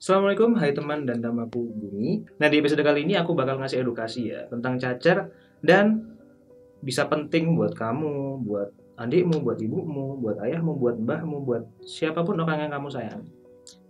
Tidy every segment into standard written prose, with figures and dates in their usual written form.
Assalamualaikum, hai teman dan namaku Bumi. Nah, di episode kali ini aku bakal ngasih edukasi ya tentang cacar dan bisa penting buat kamu, buat adikmu, buat ibumu, buat ayahmu, buat mbahmu, buat siapapun orang yang kamu sayang.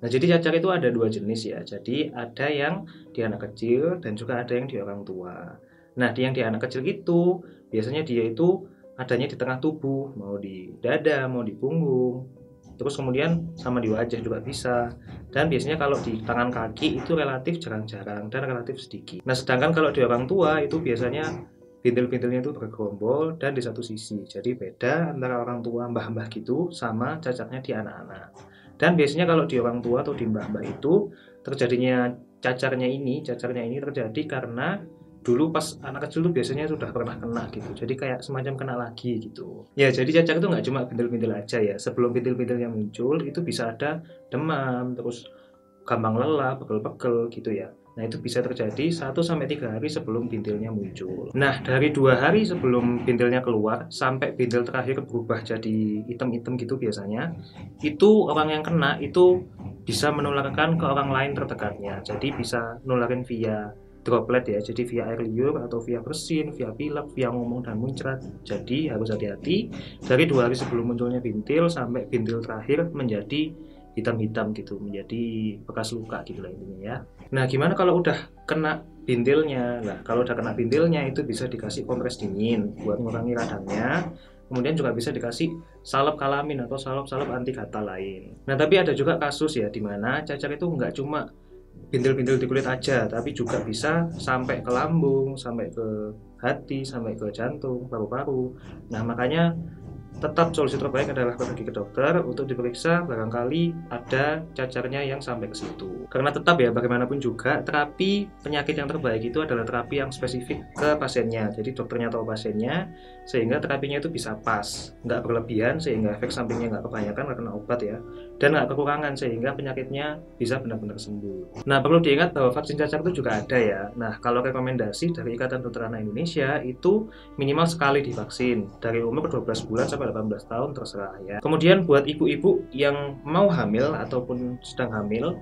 Nah, jadi cacar itu ada dua jenis ya. Jadi ada yang di anak kecil dan juga ada yang di orang tua. Nah, yang di anak kecil itu biasanya dia itu adanya di tengah tubuh, mau di dada, mau di punggung, terus kemudian sama di wajah juga bisa. Dan biasanya kalau di tangan kaki itu relatif jarang-jarang dan relatif sedikit. Nah, sedangkan kalau di orang tua itu biasanya bintil-bintilnya itu bergerombol dan di satu sisi. Jadi beda antara orang tua mbah-mbah gitu sama cacarnya di anak-anak. Dan biasanya kalau di orang tua atau di mbah-mbah itu terjadinya cacarnya ini terjadi karena dulu pas anak kecil tuh biasanya sudah pernah kena gitu. Jadi kayak semacam kena lagi gitu. Ya, jadi cacar itu nggak cuma bintil-bintil aja ya. Sebelum bintil-bintilnya muncul itu bisa ada demam, terus gampang lelah, pegel-pegel gitu ya. Nah, itu bisa terjadi 1 sampai 3 hari sebelum bintilnya muncul. Nah, dari 2 hari sebelum bintilnya keluar sampai bintil terakhir berubah jadi hitam-hitam gitu biasanya, itu orang yang kena itu bisa menularkan ke orang lain terdekatnya. Jadi bisa nularin via droplet ya, jadi via air liur atau via bersin, via pilek, via ngomong dan muncrat. Jadi harus hati-hati dari 2 hari sebelum munculnya bintil sampai bintil terakhir menjadi hitam-hitam gitu, menjadi bekas luka gitu lah intinya ya. Nah, gimana kalau udah kena bintilnya? Nah, kalau udah kena bintilnya itu bisa dikasih kompres dingin buat mengurangi radangnya. Kemudian juga bisa dikasih salep kalamin atau salep-salep anti gatal lain. Nah, tapi ada juga kasus ya di mana cacar itu nggak cuma bintil-bintil di kulit aja, tapi juga bisa sampai ke lambung, sampai ke hati, sampai ke jantung, paru-paru. Nah, makanya tetap solusi terbaik adalah pergi ke dokter untuk diperiksa barangkali ada cacarnya yang sampai ke situ. Karena tetap ya bagaimanapun juga terapi penyakit yang terbaik itu adalah terapi yang spesifik ke pasiennya. Jadi dokternya tahu pasiennya sehingga terapinya itu bisa pas, nggak berlebihan sehingga efek sampingnya nggak kebanyakan karena obat ya, dan nggak kekurangan sehingga penyakitnya bisa benar-benar sembuh. Nah, perlu diingat bahwa vaksin cacar itu juga ada ya. Nah, kalau rekomendasi dari Ikatan Dokter Anak Indonesia itu minimal sekali divaksin dari umur 12 bulan sampai 18 tahun terserah ya. Kemudian buat ibu-ibu yang mau hamil ataupun sedang hamil,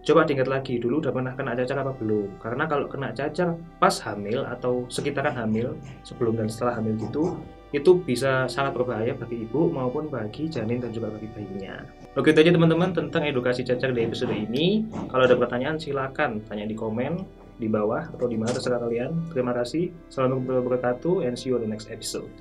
coba diingat lagi dulu udah pernah kena cacar apa belum. Karena kalau kena cacar pas hamil atau sekitaran hamil, sebelum dan setelah hamil gitu, itu bisa sangat berbahaya bagi ibu maupun bagi janin dan juga bagi bayinya. Oke, itu aja teman-teman tentang edukasi cacar di episode ini. Kalau ada pertanyaan silakan tanya di komen di bawah atau di mana terserah kalian. Terima kasih. Assalamualaikum warahmatullahi wabarakatuh and see you on the next episode.